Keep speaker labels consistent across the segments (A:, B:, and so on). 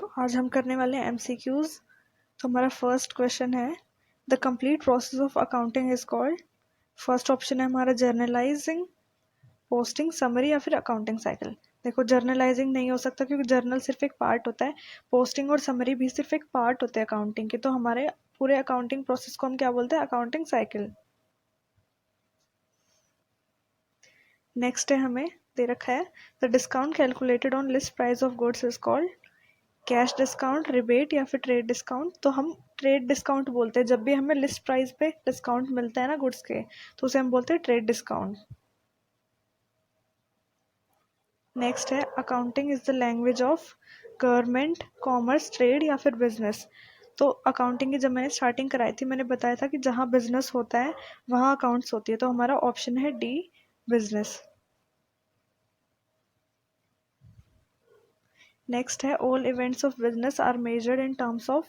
A: तो आज हम करने वाले हैं MCQs। तो हमारा फर्स्ट क्वेश्चन है, the complete process of accounting is called. First option है हमारा जर्नलाइजिंग, पोस्टिंग, समरी या फिर अकाउंटिंग साइकिल। देखो जर्नलाइजिंग नहीं हो सकता क्योंकि जर्नल सिर्फ एक पार्ट होता है, पोस्टिंग और समरी भी सिर्फ एक पार्ट होते हैं अकाउंटिंग के। तो हमारे पूरे अकाउंटिंग प्रोसेस को हम क्या बोलते हैं, अकाउंटिंग साइकिल। नेक्स्ट है, हमें दे रखा है the discount calculated on list price of goods is called. Cash discount, rebate या फिर ट्रेड डिस्काउंट। तो हम ट्रेड डिस्काउंट बोलते हैं जब भी हमें लिस्ट प्राइस पे डिस्काउंट मिलता है ना गुड्स के, तो उसे हम बोलते हैं ट्रेड डिस्काउंट। नेक्स्ट है, accounting is the language of government, commerce, trade या फिर बिजनेस। तो अकाउंटिंग की जब मैंने स्टार्टिंग कराई थी, मैंने बताया था कि जहाँ बिजनेस होता है वहाँ अकाउंट्स होती है। तो हमारा ऑप्शन है डी, बिजनेस। नेक्स्ट है, all events of business are measured in terms of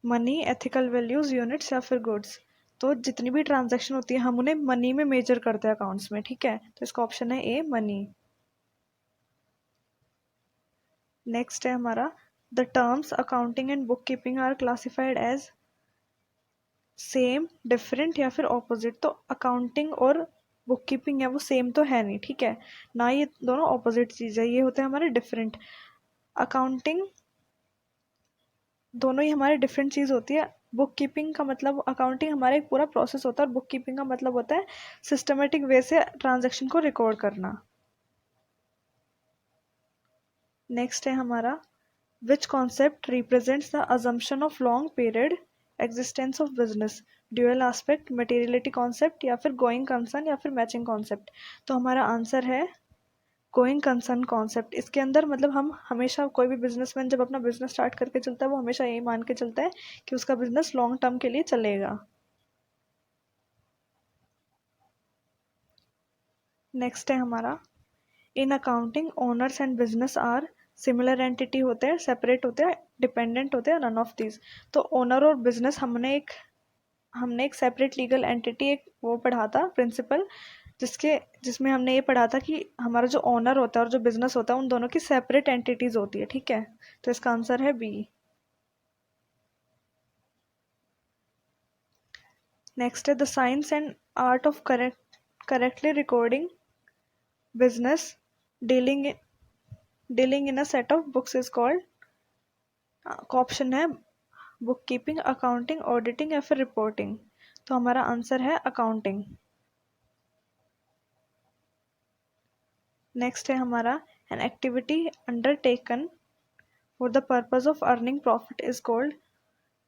A: money, ethical values, units या फिर गुड्स। तो जितनी भी ट्रांजैक्शन होती है हम उन्हें मनी में मेजर करते हैं अकाउंट्स में, ठीक है। तो इसका ऑप्शन है ए, मनी। नेक्स्ट है हमारा, the terms accounting and book keeping are classified as same, different या फिर ऑपोजिट। तो अकाउंटिंग और बुक कीपिंग है वो सेम तो है नहीं, ठीक है ना, ये दोनों ऑपोजिट चीज़ है, ये होते हैं हमारे डिफरेंट। अकाउंटिंग दोनों ही हमारे डिफरेंट चीज़ होती है। बुक कीपिंग का मतलब, अकाउंटिंग हमारा एक पूरा प्रोसेस होता है और बुक कीपिंग का मतलब होता है सिस्टमेटिक वे से ट्रांजैक्शन को रिकॉर्ड करना। नेक्स्ट है हमारा, विच concept represents the assumption of long period existence of business, dual aspect, materiality concept या फिर गोइंग कंसर्न या फिर मैचिंग कॉन्सेप्ट। तो हमारा आंसर है गोइंग कंसर्न कॉन्सेप्ट। इसके अंदर मतलब हम हमेशा, कोई भी बिजनेसमैन जब अपना बिजनेस स्टार्ट करके चलता है वो हमेशा यही मान के चलता है कि उसका बिजनेस लॉन्ग टर्म के लिए चलेगा। नेक्स्ट है हमारा, in accounting owners and business are similar entity होते हैं, सेपरेट होते हैं, डिपेंडेंट होते हैं, नन ऑफ दीज। तो ओनर और बिजनेस हमने एक सेपरेट लीगल एंटिटी, एक वो पढ़ा था प्रिंसिपल, जिसमें हमने ये पढ़ा था कि हमारा जो ओनर होता है और जो बिजनेस होता है उन दोनों की सेपरेट एंटिटीज होती है, ठीक है। तो इसका आंसर है बी। नेक्स्ट है, the science and art of correctly recording business dealing in a set of books is called. Option है बुक कीपिंग, अकाउंटिंग, ऑडिटिंग या फिर रिपोर्टिंग। तो हमारा आंसर है अकाउंटिंग। नेक्स्ट है हमारा, an activity undertaken for the purpose of earning profit is called.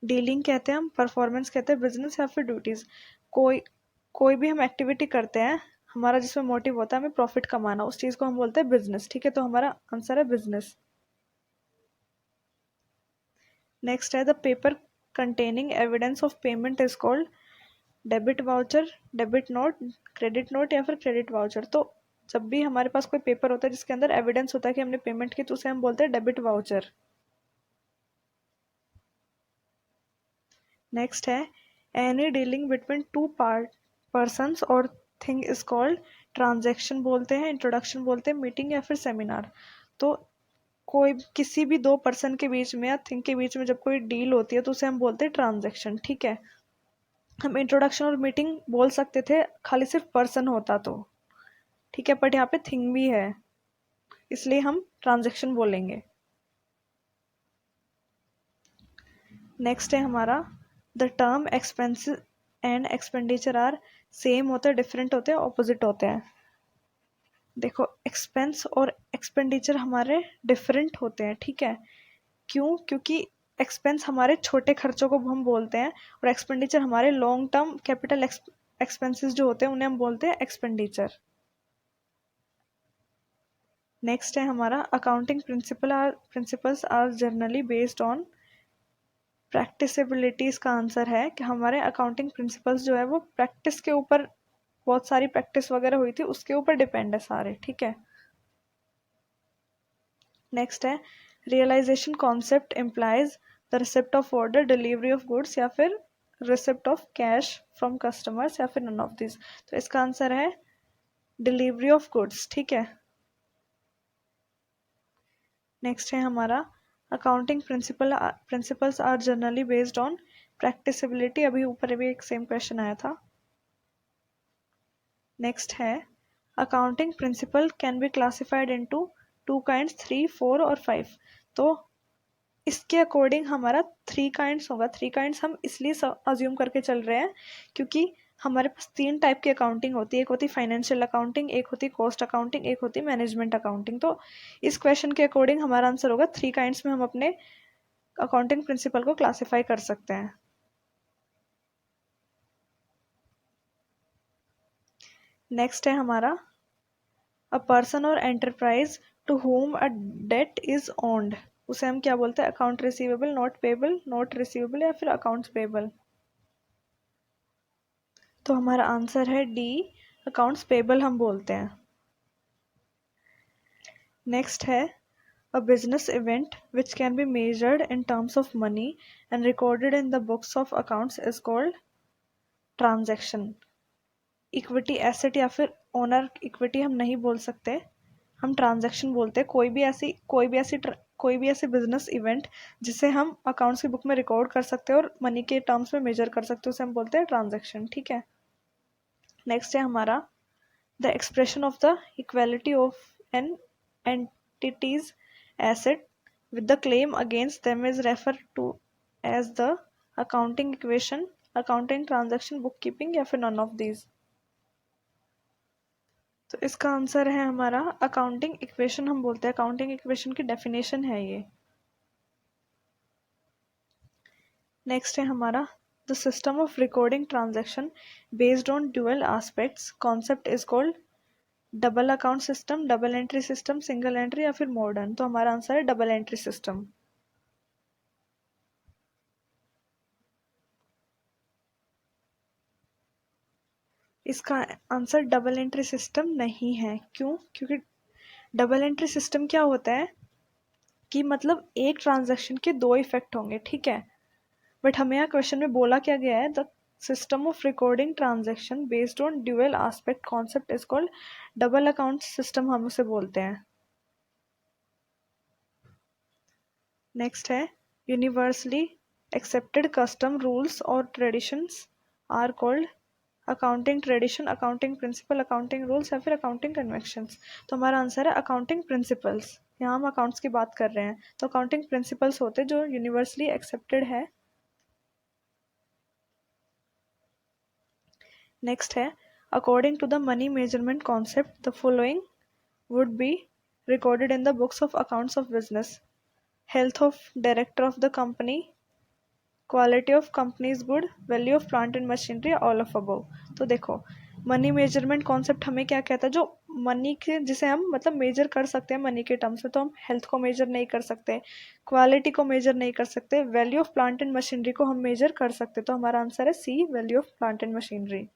A: Dealing कहते हैं हम, परफॉर्मेंस कहते हैं, बिजनेस या फिर ड्यूटीज। कोई कोई भी हम एक्टिविटी करते हैं हमारा जिसमें मोटिव होता है हमें प्रॉफिट कमाना, उस चीज को हम बोलते हैं बिजनेस, ठीक है। तो हमारा आंसर है बिजनेस। नेक्स्ट है, the paper containing evidence of payment is called. Debit voucher, debit note, credit note या फिर क्रेडिट वाउचर। तो जब भी हमारे पास कोई पेपर होता है जिसके अंदर एविडेंस होता है कि हमने पेमेंट की, तो उसे हम बोलते हैं डेबिट वाउचर। नेक्स्ट है, any dealing between two persons और थिंग इज कॉल्ड। ट्रांजैक्शन बोलते हैं, इंट्रोडक्शन बोलते हैं, मीटिंग या फिर सेमिनार। तो कोई किसी भी दो पर्सन के बीच में या थिंग के बीच में जब कोई डील होती है तो उसे हम बोलते हैं ट्रांजैक्शन, ठीक है। हम इंट्रोडक्शन और मीटिंग बोल सकते थे खाली सिर्फ पर्सन होता तो, ठीक है, बट यहाँ पे थिंग भी है इसलिए हम ट्रांजैक्शन बोलेंगे। नेक्स्ट है हमारा, the term expense and expenditure are same होते हैं, डिफरेंट होते हैं, ऑपोजिट होते हैं। देखो एक्सपेंस और एक्सपेंडिचर हमारे डिफरेंट होते हैं, ठीक है। क्यों? क्योंकि एक्सपेंस हमारे छोटे खर्चों को हम बोलते हैं और एक्सपेंडिचर हमारे लॉन्ग टर्म कैपिटल एक्सपेंसेस जो होते हैं उन्हें हम बोलते हैं एक्सपेंडिचर। नेक्स्ट है हमारा, accounting principles are generally based on practicability. इसका आंसर है कि हमारे अकाउंटिंग प्रिंसिपल्स जो है वो प्रैक्टिस के ऊपर, बहुत सारी प्रैक्टिस वगैरह हुई थी उसके ऊपर डिपेंड है सारे, ठीक है। नेक्स्ट है, realization concept implies the receipt of order, delivery of goods या फिर receipt of cash from customers या फिर नन ऑफ दिस। तो इसका आंसर है डिलीवरी ऑफ गुड्स, ठीक है। नेक्स्ट है हमारा, accounting principles are generally based on practicability, अभी ऊपर भी एक सेम क्वेश्चन आया था। नेक्स्ट है accounting principle can be classified into two kinds 3, 4 और 5। तो इसके अकॉर्डिंग हमारा 3 काइंड्स होगा। 3 काइंड्स हम इसलिए अज्यूम करके चल रहे हैं क्योंकि हमारे पास 3 टाइप की अकाउंटिंग होती है। एक होती फाइनेंशियल अकाउंटिंग, एक होती कॉस्ट अकाउंटिंग, एक होती मैनेजमेंट अकाउंटिंग। तो इस क्वेश्चन के अकॉर्डिंग हमारा आंसर होगा 3 काइंड्स में हम अपने अकाउंटिंग प्रिंसिपल को क्लासीफाई कर सकते हैं। नेक्स्ट है हमारा अ पर्सन और enterprise to whom a debt is owned, उसे हम क्या बोलते हैं? Account receivable, note payable, note receivable या फिर अकाउंट्स पेबल। तो हमारा आंसर है डी, अकाउंट्स पेबल हम बोलते हैं। नेक्स्ट है a business event which can be measured in terms of money and recorded in the books of accounts is called transaction. Equity asset या फिर ओनर इक्विटी हम नहीं बोल सकते, हम ट्रांजैक्शन बोलते हैं। कोई भी ऐसी बिजनेस इवेंट जिसे हम अकाउंट्स की बुक में रिकॉर्ड कर सकते हैं और मनी के टर्म्स में मेजर कर सकते हैं, उसे हम बोलते हैं ट्रांजैक्शन। ठीक है। नेक्स्ट है हमारा the expression of the equality of an entities asset with the claim against them is referred to as the accounting equation, accounting transaction, bookkeeping या फिर none of these। तो इसका आंसर है हमारा अकाउंटिंग इक्वेशन हम बोलते हैं। अकाउंटिंग इक्वेशन की डेफिनेशन है ये। नेक्स्ट है हमारा the system of recording transaction based on dual aspects concept is called double account system, double entry system, single entry या फिर मॉडर्न। तो हमारा आंसर है डबल एंट्री सिस्टम। इसका आंसर डबल एंट्री सिस्टम नहीं है। क्यों? क्योंकि डबल एंट्री सिस्टम क्या होता है कि मतलब एक ट्रांजैक्शन के 2 इफेक्ट होंगे। ठीक है। बट हमें यहाँ क्वेश्चन में बोला क्या गया है? The system of recording transaction based on dual aspect concept is called double account system, हम उसे बोलते हैं। नेक्स्ट है यूनिवर्सली एक्सेप्टेड कस्टम रूल्स और traditions are called accounting tradition, accounting principle, accounting rules या फिर अकाउंटिंग कन्वेंशंस। तो हमारा आंसर है अकाउंटिंग प्रिंसिपल्स। यहाँ हम अकाउंट्स की बात कर रहे हैं तो अकाउंटिंग प्रिंसिपल्स होते हैं जो यूनिवर्सली एक्सेप्टेड है। नेक्स्ट है according to the money measurement concept the following would be recorded in the books of accounts of business: health of director of the company, quality of companies good, value of plant and machinery, all of above. तो देखो money measurement concept हमें क्या कहता है? जो money के जिसे हम मतलब मेजर कर सकते हैं मनी के टर्म्स में, तो हम हेल्थ को मेजर नहीं कर सकते, क्वालिटी को मेजर नहीं कर सकते, value of plant and machinery को हम मेजर कर सकते। तो हमारा आंसर है C, value of plant and machinery.